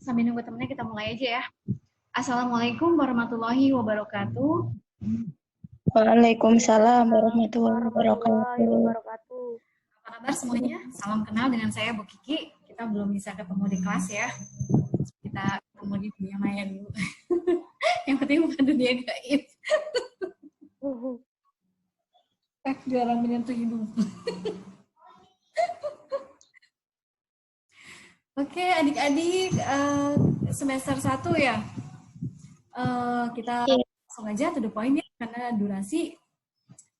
Sambil nunggu temennya kita mulai aja ya. Assalamualaikum warahmatullahi wabarakatuh. Waalaikumsalam warahmatullahi wabarakatuh. Apa kabar semuanya? Salam kenal, dengan saya Bu Kiki. Kita belum bisa ketemu di kelas ya. Kita ketemu di dunia maya dulu. Yang penting bukan dunia gaib. Dalam menyentuh hidung. Oke, adik-adik, semester 1 ya. Kita langsung aja to the point ya, karena durasi.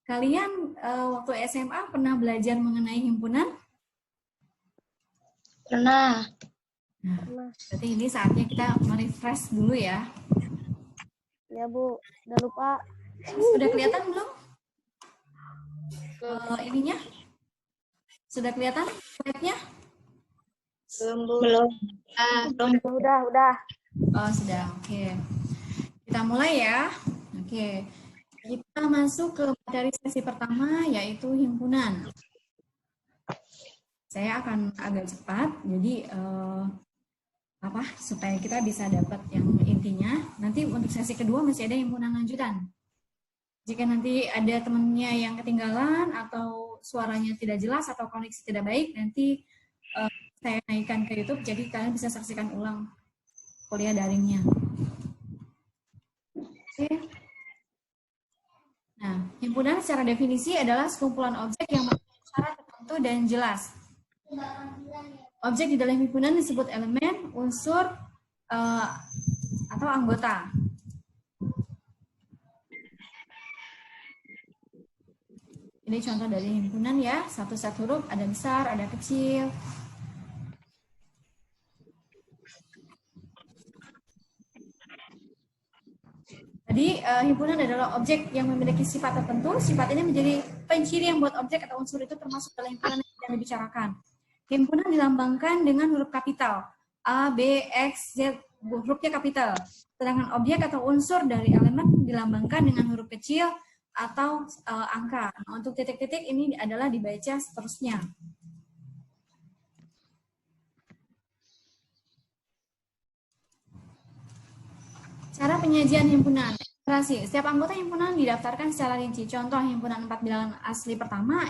Kalian waktu SMA pernah belajar mengenai himpunan? Pernah. Nah, berarti ini saatnya kita merefresh dulu ya. Ya Bu, udah lupa. Sudah kelihatan belum? Ininya? Sudah kelihatan slide-nya? Belum. Udah. Oh, sudah. Oke. Kita mulai ya. Oke. Kita masuk ke materi sesi pertama, yaitu himpunan. Saya akan agak cepat, jadi supaya kita bisa dapat yang intinya. Nanti untuk sesi kedua masih ada himpunan lanjutan. Jika nanti ada temennya yang ketinggalan atau suaranya tidak jelas atau koneksi tidak baik, nanti saya naikkan ke YouTube, jadi kalian bisa saksikan ulang kuliah daringnya. Oke. Nah, himpunan secara definisi adalah sekumpulan objek yang memiliki syarat tertentu dan jelas. Objek di dalam himpunan disebut elemen, unsur, atau anggota. Ini contoh dari himpunan ya, satu-satu huruf, ada besar, ada kecil. Jadi, himpunan adalah objek yang memiliki sifat tertentu. Sifat ini menjadi penciri yang buat objek atau unsur itu termasuk dalam himpunan yang dibicarakan. Himpunan dilambangkan dengan huruf kapital. A, B, X, Z, hurufnya kapital. Sedangkan objek atau unsur dari elemen dilambangkan dengan huruf kecil atau angka. Nah, untuk titik-titik ini adalah dibaca seterusnya. Cara penyajian himpunan. Setiap anggota himpunan didaftarkan secara rinci. Contoh himpunan 4 bilangan asli pertama,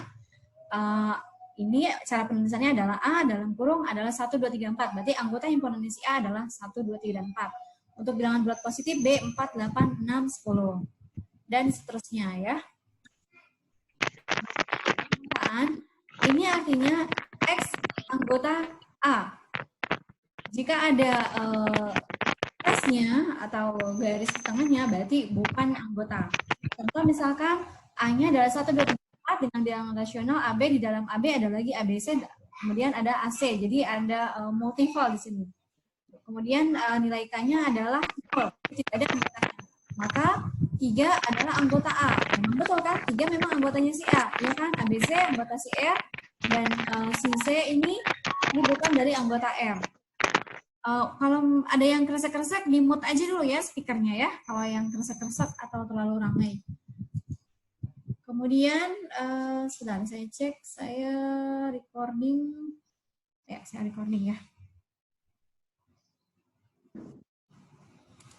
ini cara penulisannya adalah A dalam kurung adalah 1, 2, 3, 4. Berarti anggota himpunan isi A adalah 1, 2, 3, dan 4. Untuk bilangan bulat positif B, 4, 8, 6, 10. Dan seterusnya ya. Ini artinya X anggota A. Jika ada S-nya atau garis di tengahnya berarti bukan anggota. Contoh misalkan A-nya adalah 1, 2, 3, 4 dengan bilangan rasional, AB di dalam AB ada lagi ABC, kemudian ada AC. Jadi ada multiple di sini. Kemudian nilai K-nya adalah 0, tidak ada anggotanya. Maka 3 adalah anggota A. Memang betul kan? 3 memang anggotanya si A, ya kan? ABC anggota si R dan si C ini bukan dari anggota R. Kalau ada yang kresek-kresek, di mute aja dulu ya speakernya ya, kalau yang kresek-kresek atau terlalu ramai. Kemudian, sebentar saya cek, saya recording. Ya, saya recording ya.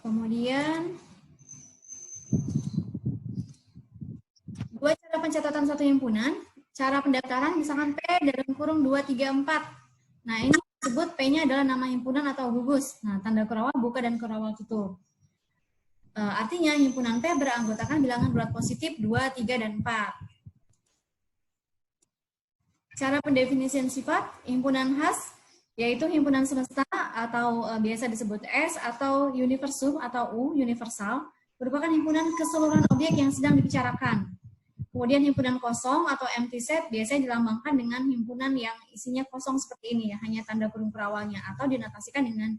Kemudian, dua cara pencatatan satu himpunan. Cara pendaftaran misalkan P dalam kurung 2, 3, 4. Nah, ini disebut P-nya adalah nama himpunan atau gugus. Nah, tanda kurawal buka dan kurawal tutup. Artinya himpunan P beranggotakan bilangan bulat positif 2, 3, dan 4. Cara pendefinisian sifat, himpunan khas, yaitu himpunan semesta atau biasa disebut S, atau universum atau U, universal, merupakan himpunan keseluruhan objek yang sedang dibicarakan. Kemudian himpunan kosong atau empty set biasanya dilambangkan dengan himpunan yang isinya kosong seperti ini ya, hanya tanda kurung perawalnya, atau dinotasikan dengan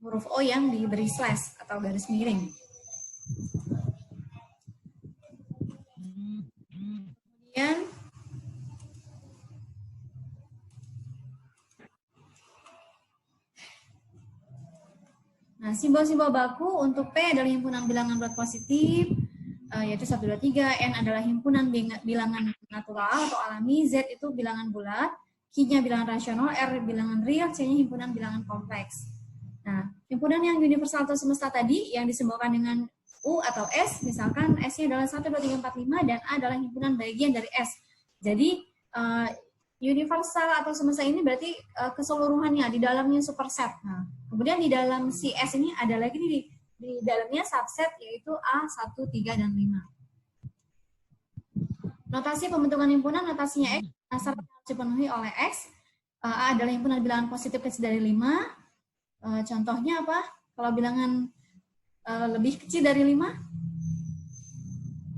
huruf O yang diberi slash atau garis miring. Kemudian simbol-simbol baku untuk P adalah himpunan bilangan bulat positif, yaitu 1, 2, 3, N adalah himpunan bilangan natural atau alami, Z itu bilangan bulat, Q-nya bilangan rasional, R bilangan real, C-nya himpunan bilangan kompleks. Nah, himpunan yang universal atau semesta tadi yang disimbolkan dengan U atau S, misalkan S-nya adalah 1, 2, 3, 4, 5, dan A adalah himpunan bagian dari S. Jadi, universal atau semesta ini berarti keseluruhannya, di dalamnya superset. Nah, kemudian di dalam si S ini ada lagi di dalamnya subset, yaitu A, 1, 3, dan 5. Notasi pembentukan himpunan, notasinya X, syarat yang harus dipenuhi oleh X. A adalah himpunan bilangan positif kecil dari 5. Contohnya apa? Kalau bilangan lebih kecil dari 5,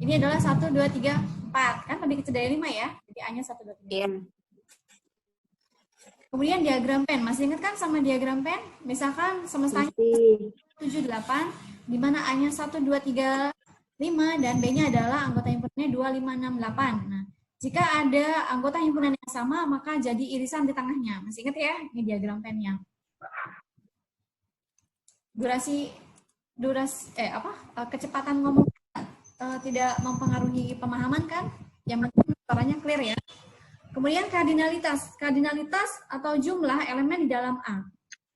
ini adalah 1, 2, 3, 4. Kan lebih kecil dari 5 ya? Jadi A-nya 1, 2, 3. Iya. Kemudian diagram pen. Masih ingat kan sama diagram pen? Misalkan semestanya 7, 8, di mana A-nya 1, 2, 3, 5, dan B-nya adalah anggota himpunannya 2, 5, 6, 8. Nah, jika ada anggota himpunan yang sama, maka jadi irisan di tengahnya. Masih ingat ya? Ini diagram pennya. Kecepatan ngomong tidak mempengaruhi pemahaman kan? Yang penting suaranya clear ya. Kemudian kardinalitas. Kardinalitas atau jumlah elemen di dalam A.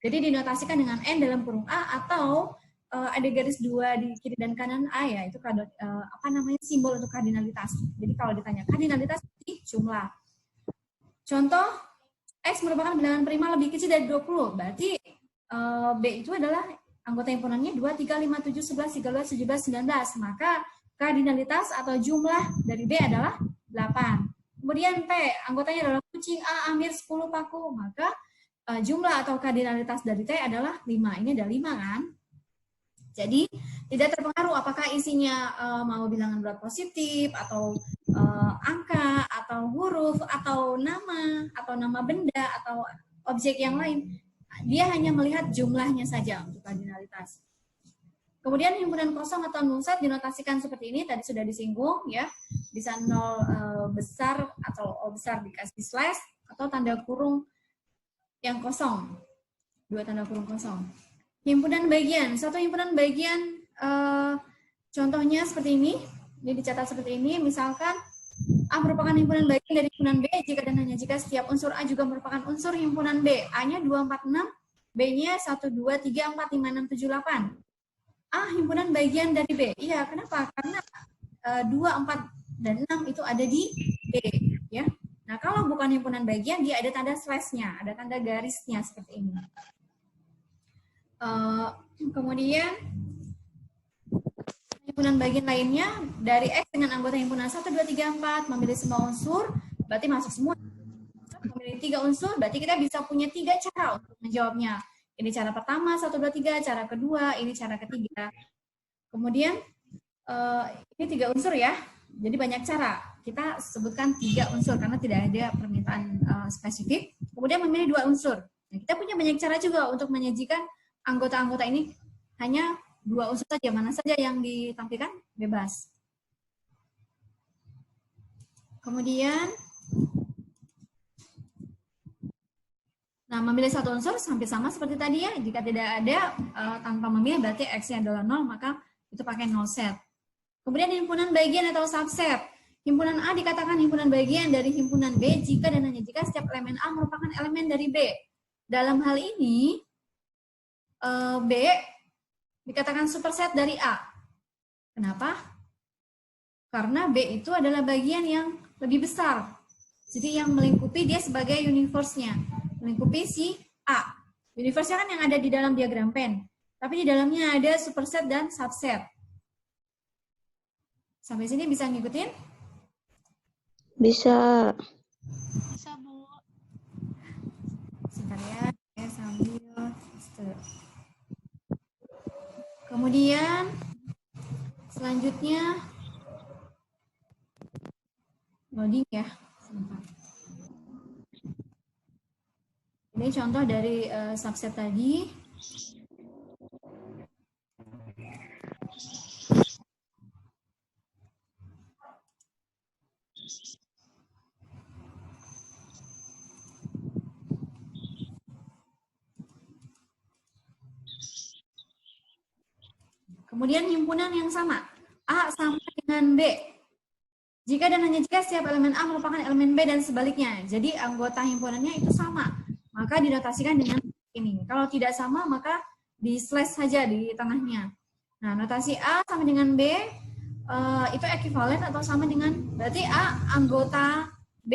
Jadi dinotasikan dengan N dalam kurung A, atau ada garis 2 di kiri dan kanan A ya, itu simbol untuk kardinalitas. Jadi kalau ditanya kardinalitas ini jumlah. Contoh, X merupakan bilangan prima lebih kecil dari 20, berarti B itu adalah anggota himpunannya 2, 3, 5, 7, 11, 13, 17, 19. Maka kardinalitas atau jumlah dari B adalah 8. Kemudian P, anggotanya adalah kucing, A, Amir, 10, Paku. Maka jumlah atau kardinalitas dari T adalah 5. Ini ada 5 kan? Jadi tidak terpengaruh apakah isinya mau bilangan berat positif, atau angka, atau huruf, atau nama benda, atau objek yang lain. Dia hanya melihat jumlahnya saja untuk kardinalitas. Kemudian himpunan kosong atau null set dinotasikan seperti ini, tadi sudah disinggung ya. Bisa 0 besar atau O besar dikasih slash, atau tanda kurung yang kosong. 2 tanda kurung kosong. Himpunan bagian. Satu himpunan bagian contohnya seperti ini. Ini dicatat seperti ini. Misalkan A merupakan himpunan bagian dari himpunan B jika dan hanya jika setiap unsur A juga merupakan unsur himpunan B. A-nya 2, 4, 6, B-nya 1, 2, 3, 4, 5, 6, 7, 8. A himpunan bagian dari B. Iya, kenapa? Karena 2, 4, dan 6 itu ada di B. Ya. Nah, kalau bukan himpunan bagian, dia ada tanda slash-nya, ada tanda garisnya seperti ini. Kemudian himpunan bagian lainnya dari X dengan anggota himpunan 1, 2, 3, 4 memilih semua unsur, berarti masuk semua. Memilih 3 unsur, berarti kita bisa punya 3 cara untuk menjawabnya. Ini cara pertama, 1, 2, 3, cara kedua, ini cara ketiga. Kemudian ini 3 unsur ya, jadi banyak cara. Kita sebutkan 3 unsur karena tidak ada permintaan spesifik. Kemudian memilih 2 unsur. Nah, kita punya banyak cara juga untuk menyajikan anggota-anggota ini, hanya 2 unsur saja, mana saja yang ditampilkan bebas. Kemudian, nah memilih 1 unsur hampir sama seperti tadi ya. Jika tidak ada tanpa memilih berarti X-nya adalah 0, maka itu pakai null set. Kemudian himpunan bagian atau subset. Himpunan A dikatakan himpunan bagian dari himpunan B jika dan hanya jika setiap elemen A merupakan elemen dari B. Dalam hal ini, B dikatakan superset dari A. Kenapa? Karena B itu adalah bagian yang lebih besar. Jadi yang melingkupi dia sebagai universe-nya. Melingkupi si A. Universe-nya kan yang ada di dalam diagram pen. Tapi di dalamnya ada superset dan subset. Sampai sini bisa ngikutin? Bisa. Bisa, Bu. Sebentar ya, saya sambil kemudian selanjutnya loading ya. Sebentar. Ini contoh dari subset tadi. Kemudian himpunan yang sama. A sama dengan B. Jika dan hanya jika setiap elemen A merupakan elemen B dan sebaliknya. Jadi anggota himpunannya itu sama. Maka dinotasikan dengan ini. Kalau tidak sama, maka di slash saja di tengahnya. Nah, notasi A sama dengan B, itu ekivalen atau sama dengan, berarti A anggota B.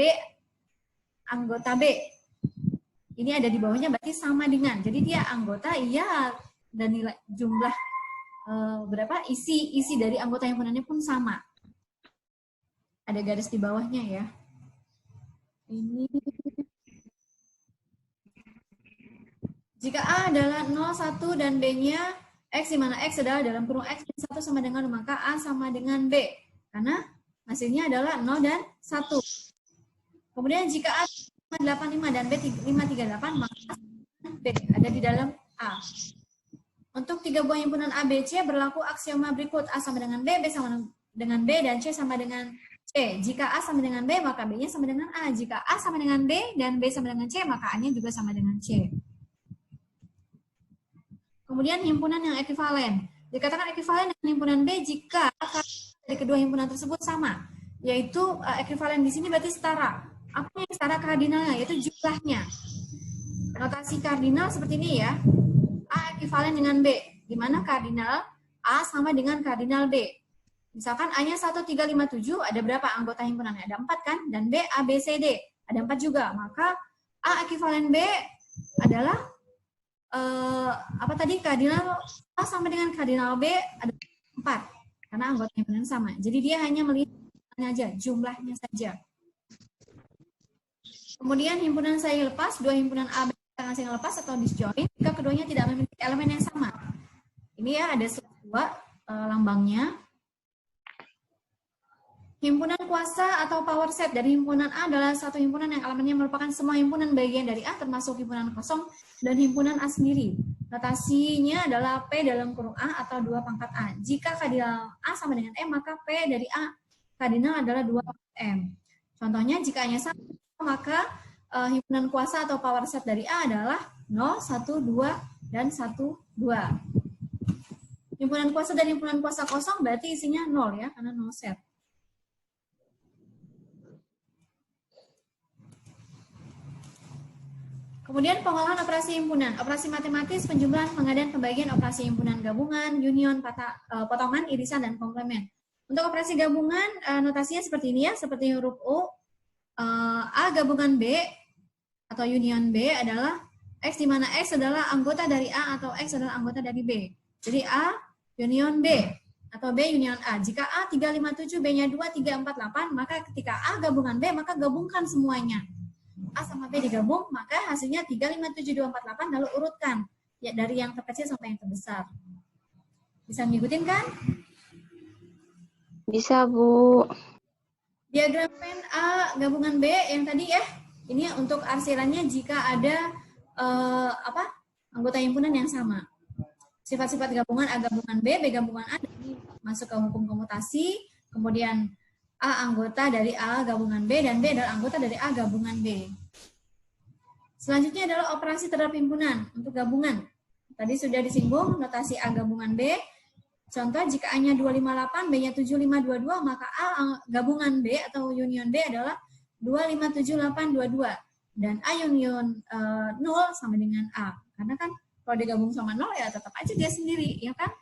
Ini ada di bawahnya, berarti sama dengan. Jadi dia anggota, iya, dan nilai jumlah berapa isi dari anggota himpunannya pun sama. Ada garis di bawahnya ya. Ini jika A adalah 0, 1 dan B-nya X, di mana X adalah dalam kurung X 1 sama dengan 0, maka A sama dengan B. Karena hasilnya adalah 0 dan 1. Kemudian jika A 585 dan B 538, maka B ada di dalam A. Untuk 3 buah himpunan A, B, C berlaku aksioma berikut. A sama dengan B, B sama dengan B, dan C sama dengan C. Jika A sama dengan B, maka B-nya sama dengan A. Jika A sama dengan B dan B sama dengan C, maka A-nya juga sama dengan C. Kemudian himpunan yang ekivalen. Dikatakan ekivalen dengan himpunan B jika dari kedua himpunan tersebut sama. Yaitu ekivalen di sini berarti setara. Apa yang setara kardinalnya? Yaitu jumlahnya. Notasi kardinal seperti ini ya. A ekivalen dengan B. Di mana kardinal A sama dengan kardinal B. Misalkan A-nya 1357, ada berapa anggota himpunannya? Ada 4 kan? Dan B, A, B, C, D. Ada 4 juga. Maka A ekivalen B adalah kardinal A sama dengan kardinal B ada 4. Karena anggota himpunan sama. Jadi dia hanya melihat aja, jumlahnya saja. Kemudian himpunan saling lepas, dua himpunan A, B, saling lepas atau disjoin, jika keduanya tidak memiliki elemen yang sama. Ini ya ada dua lambangnya. Himpunan kuasa atau power set dari himpunan A adalah satu himpunan yang elemennya merupakan semua himpunan bagian dari A termasuk himpunan kosong dan himpunan A sendiri. Notasinya adalah P dalam kurung A atau 2 pangkat A. Jika kardinal A sama dengan M, maka P dari A kardinal adalah 2 pangkat M. Contohnya jika A-nya sama, maka himpunan kuasa atau power set dari A adalah 0, 1, 2, dan 1, 2. Himpunan kuasa dan himpunan kuasa kosong berarti isinya 0 ya, karena 0 set. Kemudian pengolahan operasi himpunan, operasi matematis, penjumlahan, pengadaan, pembagian, operasi himpunan gabungan, union, potongan, irisan, dan komplement. Untuk operasi gabungan, notasinya seperti ini ya, seperti huruf U. A gabungan B atau union B adalah X, di mana X adalah anggota dari A atau X adalah anggota dari B. Jadi A union B atau B union A. Jika A 357, B-nya 2, 348, maka ketika A gabungan B, maka gabungkan semuanya. A sama B digabung, maka hasilnya 357248, lalu urutkan ya dari yang terkecil sampai yang terbesar. Bisa ngikutin kan? Bisa, Bu. Diagram pen A gabungan B yang tadi ya. Ini untuk arsirannya jika ada anggota himpunan yang sama. Sifat-sifat gabungan A gabungan B, B gabungan A, ini masuk ke hukum komutasi. Kemudian A anggota dari A gabungan B dan B adalah anggota dari A gabungan B. Selanjutnya adalah operasi terhadap himpunan untuk gabungan. Tadi sudah disinggung notasi A gabungan B. Contoh jika A-nya 258, B-nya 7522, maka A gabungan B atau union B adalah 257822. Dan A union 0 sama dengan A. Karena kan kalau digabung sama 0 ya tetap aja dia sendiri, ya kan?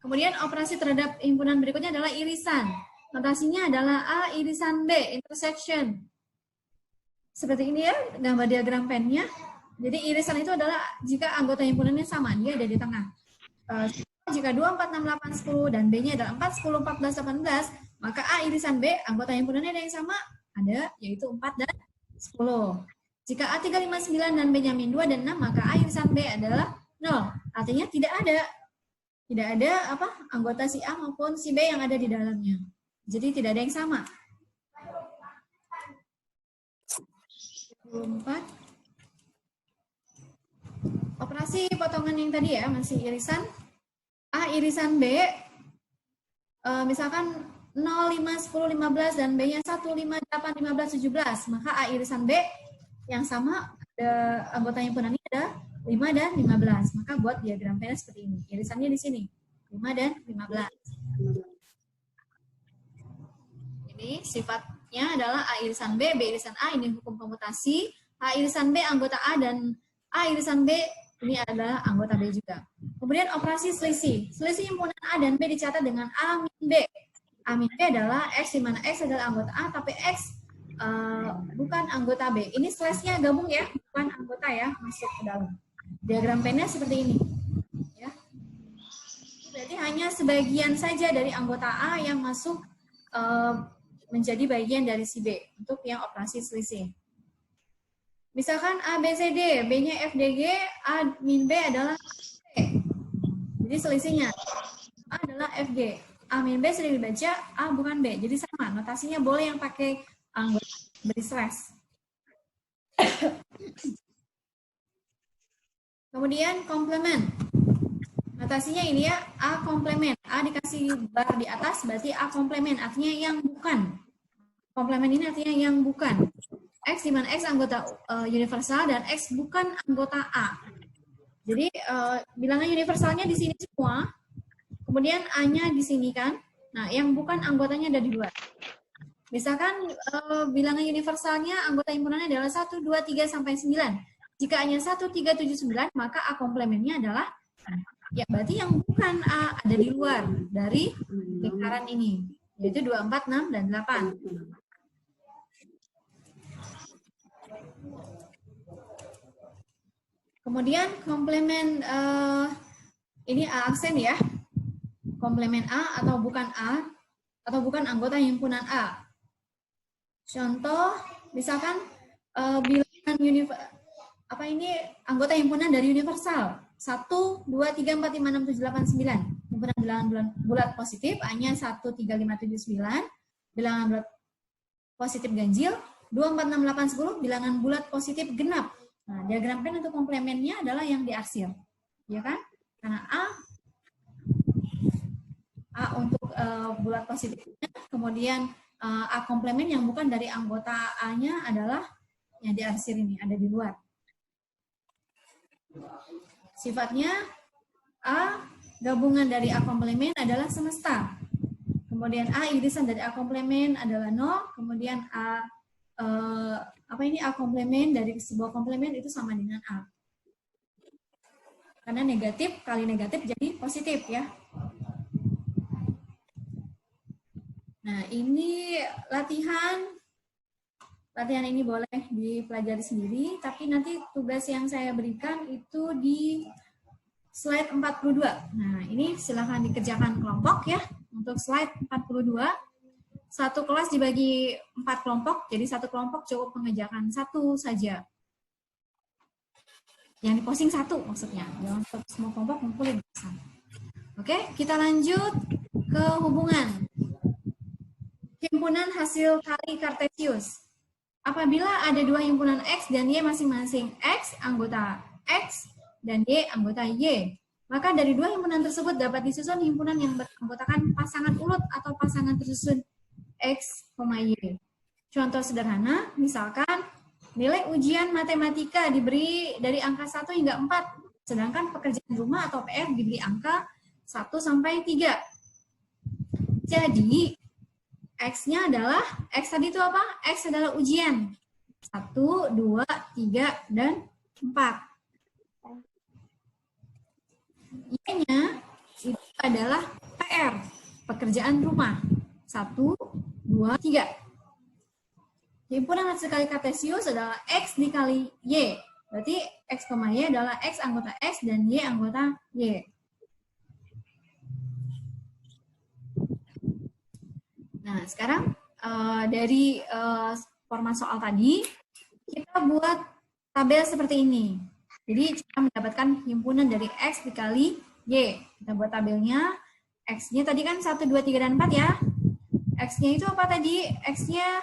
Kemudian operasi terhadap himpunan berikutnya adalah irisan. Notasinya adalah A irisan B, intersection. Seperti ini ya, gambar diagram pennya. Jadi irisan itu adalah jika anggota himpunannya sama, dia ada di tengah. Jika 2, 4, 6, 8, 10, dan B-nya adalah 4, 10, 14, 18, maka A irisan B, anggota himpunannya ada yang sama, ada, yaitu 4 dan 10. Jika A 3, 5, 9, dan B-nya min 2 dan 6, maka A irisan B adalah 0. Artinya tidak ada anggota si A maupun si B yang ada di dalamnya. Jadi tidak ada yang sama. 24. Operasi potongan yang tadi ya, masih irisan. A irisan B, misalkan 0, 5, 10, 15, dan B-nya 1, 5, 8, 15, 17. Maka A irisan B yang sama, ada anggota himpunannya ada 5 dan 15. Maka buat diagram P seperti ini. Irisannya di sini. 5 dan 15. Ini sifatnya adalah A irisan B, B irisan A, ini hukum komutasi. A irisan B anggota A dan A irisan B ini adalah anggota B juga. Kemudian operasi selisih. Selisih himpunan A dan B dicatat dengan A min B. A min B adalah X, di mana X adalah anggota A, tapi X bukan anggota B. Ini slash-nya gabung ya, bukan anggota ya, masuk ke dalam. Diagram pennya seperti ini. Ya. Berarti hanya sebagian saja dari anggota A yang masuk menjadi bagian dari si B untuk yang operasi selisih. Misalkan A, B, C, D, B-nya F, D, G, A min B adalah B. Jadi selisihnya A adalah F, G. A min B sering dibaca, A bukan B. Jadi sama, notasinya boleh yang pakai anggota beri slash. Kemudian komplement. Notasinya ini ya, A komplement. A dikasih bar di atas, berarti A komplement, artinya yang bukan. Komplement ini artinya yang bukan. X di mana X anggota universal dan X bukan anggota A. Jadi bilangan universalnya di sini semua, kemudian A-nya di sini kan. Nah, yang bukan anggotanya ada di luar. Misalkan bilangan universalnya anggota himpunannya adalah 1, 2, 3 sampai 9. Jika A-nya 1, 3, 7, 9, maka A komplementnya adalah ya berarti yang bukan A ada di luar dari lingkaran ini, yaitu 2, 4, 6 dan 8. Kemudian komplement ini A aksen ya. Komplement A atau bukan A atau bukan anggota himpunan A. Contoh misalkan bilangan anggota himpunan dari universal 1, 2, 3, 4, 5, 6, 7, 8, 9. Himpunan bilangan bulat positif A-nya 1, 3, 5, 7, 9. Bilangan bulat positif ganjil 2, 4, 6, 8, 10. Bilangan bulat positif genap. Nah, diagram pen untuk komplementnya adalah yang diarsir, ya kan? Karena A untuk bulat positifnya, kemudian A komplement yang bukan dari anggota A-nya adalah yang diarsir ini, ada di luar. Sifatnya A gabungan dari A komplement adalah semesta. Kemudian A irisan dari A komplement adalah 0, kemudian A komplement dari sebuah komplement itu sama dengan A. Karena negatif kali negatif jadi positif ya. Nah, ini latihan ini boleh dipelajari sendiri, tapi nanti tugas yang saya berikan itu di slide 42. Nah, ini silahkan dikerjakan kelompok ya. Untuk slide 42, satu kelas dibagi 4 kelompok, jadi satu kelompok cukup mengerjakan satu saja. Yang diposting satu maksudnya, jangan semua kelompok ngumpulin. Oke, kita lanjut ke hubungan. Himpunan hasil kali Kartesius. Apabila ada dua himpunan X dan Y masing-masing, X anggota X dan Y anggota Y, maka dari dua himpunan tersebut dapat disusun himpunan yang beranggotakan pasangan ulut atau pasangan tersusun X, Y. Contoh sederhana, misalkan nilai ujian matematika diberi dari angka 1 hingga 4, sedangkan pekerjaan rumah atau PR diberi angka 1 sampai 3. Jadi, X-nya adalah, X tadi itu apa? X adalah ujian. 1, 2, 3, dan 4. Y-nya itu adalah PR, pekerjaan rumah. 1, 2, 3. Himpunan hasil kali Kartesius adalah X dikali Y. Berarti X, Y adalah X anggota X dan Y anggota Y. Nah, sekarang dari format soal tadi, kita buat tabel seperti ini. Jadi, kita mendapatkan himpunan dari X dikali Y. Kita buat tabelnya. X-nya tadi kan 1, 2, 3, dan 4 ya. X-nya itu apa tadi? X-nya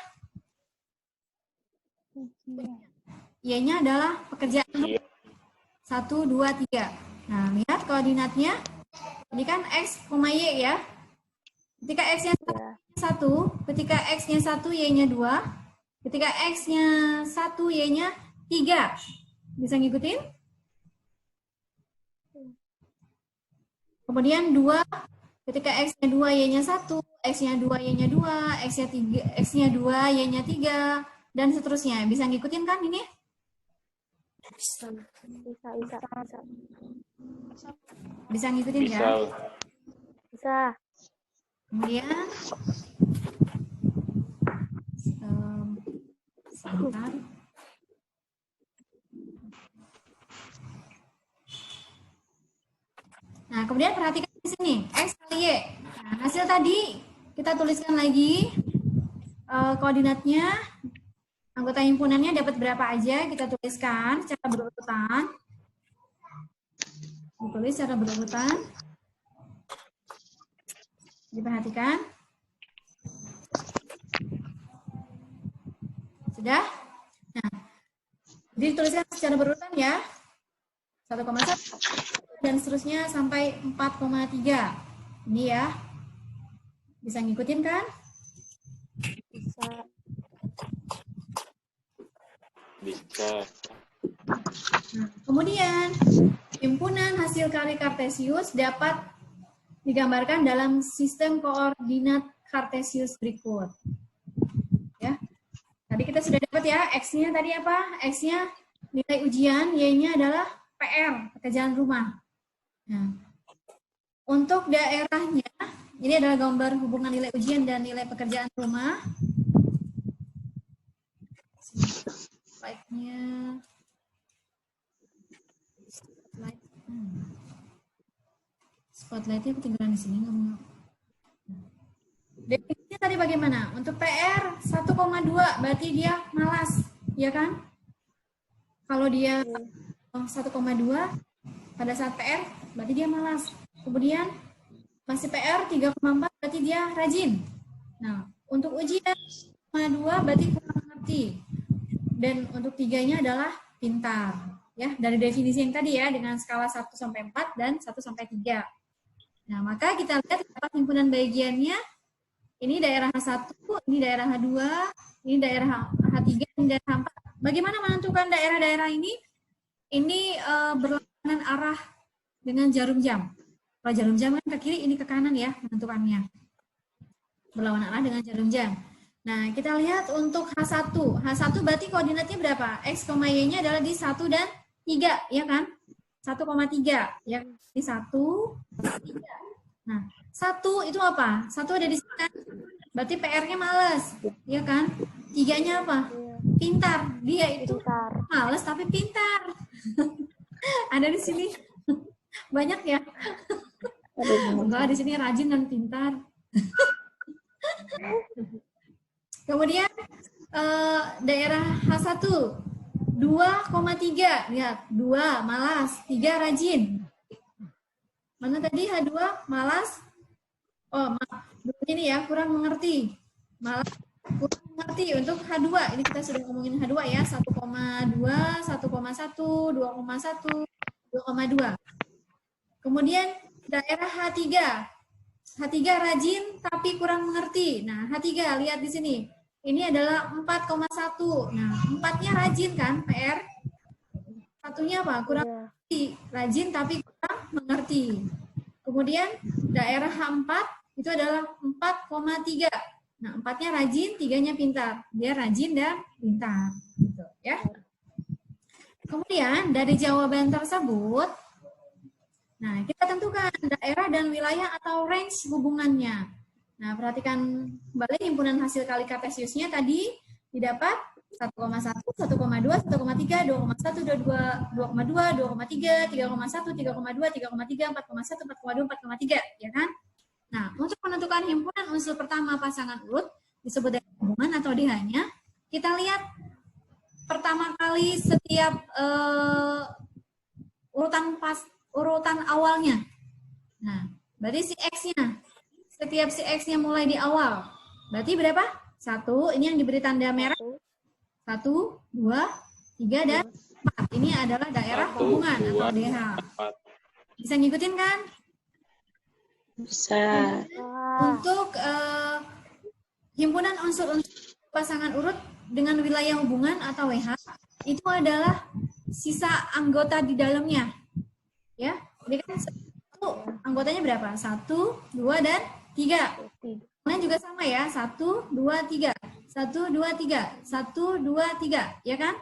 Y-nya adalah pekerjaan 1, 2, 3. Nah, lihat koordinatnya. Ini kan X, Y ya. Ketika X-nya 1, ketika X-nya 1, Y-nya 2. Ketika X-nya 1, Y-nya 3. Bisa ngikutin? Kemudian 2, ketika X-nya 2, Y-nya 1, X-nya 2, Y-nya 2, X-nya 3, X-nya 2, Y-nya 3, dan seterusnya. Bisa ngikutin kan ini? Bisa. Bisa ngikutin Bisa. ya? Bisa. Kemudian, sebentar. Nah, kemudian perhatikan di sini, X kali Y. Nah, hasil tadi kita tuliskan lagi koordinatnya, anggota himpunannya dapat berapa aja, kita tuliskan secara berurutan. Ditulis secara berurutan. Diperhatikan. Sudah? Nah, jadi dituliskan secara berurutan ya. 1,1 dan seterusnya sampai 4,3. Ini ya. Bisa ngikutin kan? Bisa. Bisa. Nah, kemudian himpunan hasil kali Kartesius dapat digambarkan dalam sistem koordinat Kartesius berikut. Ya. Tadi kita sudah dapat ya, X-nya tadi apa? X-nya nilai ujian, Y-nya adalah PR, pekerjaan rumah. Nah, untuk daerahnya, ini adalah gambar hubungan nilai ujian dan nilai pekerjaan rumah. Slide-nya. Spotlight-nya ketinggalan di sini, nggak mau. Definisinya tadi bagaimana? Untuk PR 1,2 berarti dia malas, ya kan? Kalau dia 1,2 pada saat PR berarti dia malas. Kemudian masih PR 3,4 berarti dia rajin. Nah, untuk ujian 1,2 berarti kurang mengerti. Dan untuk 3-nya adalah pintar. Ya, dari definisi yang tadi ya, dengan skala 1 sampai 4 dan 1 sampai 3. Nah, maka kita lihat dapat himpunan bagiannya. Ini daerah H1, ini daerah H2, ini daerah H3, ini daerah H4. Bagaimana menentukan daerah-daerah ini? Ini berlawanan arah dengan jarum jam. Kalau jarum jam kan ke kiri, ini ke kanan ya menentukannya. Berlawanan arah dengan jarum jam. Nah, kita lihat untuk H1. H1 berarti koordinatnya berapa? X, Y-nya adalah di 1 dan 3, ya kan? 1,3. Ya, di 1, 3. Nah, 1 itu apa? 1 ada di sini kan? Berarti PR-nya males, ya kan? 3-nya apa? Pintar. Dia itu males tapi pintar. Ada di sini. Banyak ya? Enggak, di sini rajin dan pintar. Kemudian daerah H1 2,3. Lihat, 2 malas, 3 rajin. Mana tadi H2 malas? Oh, maaf. Ini ya, kurang mengerti. Malas, kurang mengerti untuk H2. Ini kita sudah ngomongin H2 ya, 1,2, 1,1, 2,1, 2,2. Kemudian daerah H3. H3 rajin tapi kurang mengerti. Nah, H3 lihat di sini. Ini adalah 4,1. Nah, 4-nya rajin kan, PR. Satunya apa? Kurang mengerti. Rajin tapi kurang mengerti. Kemudian daerah H4 itu adalah 4,3. Nah, 4-nya rajin, 3-nya pintar. Dia rajin dan pintar. Gitu, ya. Kemudian dari jawaban tersebut, nah, kita tentukan daerah dan wilayah atau range hubungannya. Nah, perhatikan kembali himpunan hasil kali Kartesiusnya tadi didapat 1,1, 1,2, 1,3, 2,1, 2,2, 2,3, 3,1, 3,2, 3,3, 4,1, 4,2, 4,3, ya kan? Nah, untuk menentukan himpunan unsur pertama pasangan urut disebut daerah hubungan atau DH-nya, kita lihat pertama kali setiap urutan awalnya. Nah, berarti si X-nya. Setiap si X-nya mulai di awal. Berarti berapa? 1, ini yang diberi tanda merah. 1, 2, 3, dan 4. Ini adalah daerah hubungan atau DH. 4. Bisa ngikutin kan? Bisa. Untuk himpunan unsur-unsur pasangan urut dengan wilayah hubungan atau WH, itu adalah sisa anggota di dalamnya. Ya, ini kan anggotanya berapa? 1, 2, dan 3. Kalian juga sama ya, 1, 2, 3. 1, 2, 3. 1, 2, 3. Ya kan?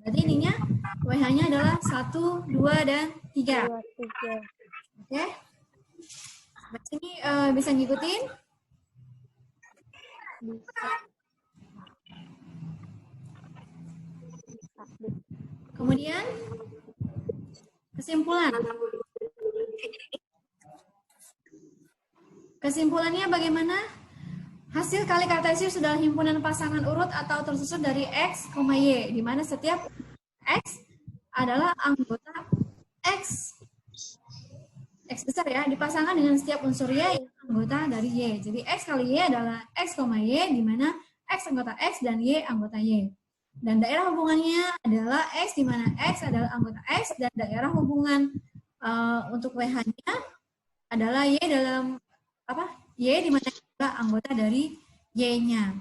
Berarti ininya WH-nya adalah 1, 2, dan 3. 2, 3. Oke? Sampai sini bisa ngikutin? Bisa. Kemudian kesimpulan. Kesimpulannya bagaimana? Hasil kali kartesius adalah himpunan pasangan urut atau tersusun dari X, Y, di mana setiap X adalah anggota X. X besar ya, dipasangkan dengan setiap unsur Y yang anggota dari Y. Jadi X kali Y adalah X, Y, di mana X anggota X dan Y anggota Y. Dan daerah hubungannya adalah X, di mana X adalah anggota X, dan daerah hubungan untuk WH-nya adalah Y dalam apa? Y, di mana adalah anggota dari Y-nya.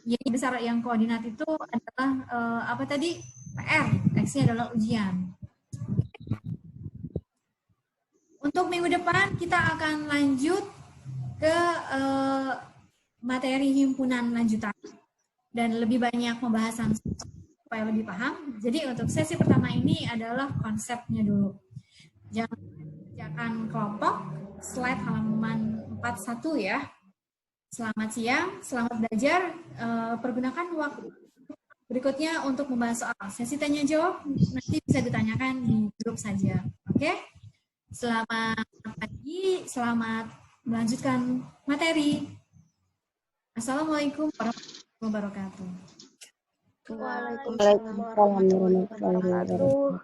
Y besar yang koordinat itu adalah apa tadi? PR. X-nya adalah ujian. Untuk minggu depan kita akan lanjut ke materi himpunan lanjutan dan lebih banyak pembahasan supaya lebih paham. Jadi untuk sesi pertama ini adalah konsepnya dulu. Jangan kerjakan kelompok, slide halaman 41 ya. Selamat siang, selamat belajar. Pergunakan waktu berikutnya untuk membahas soal. Sesi tanya jawab nanti bisa ditanyakan di grup saja. Oke? Selamat pagi, selamat melanjutkan materi. Assalamualaikum warahmatullahi wabarakatuh. Waalaikumsalam warahmatullahi wabarakatuh.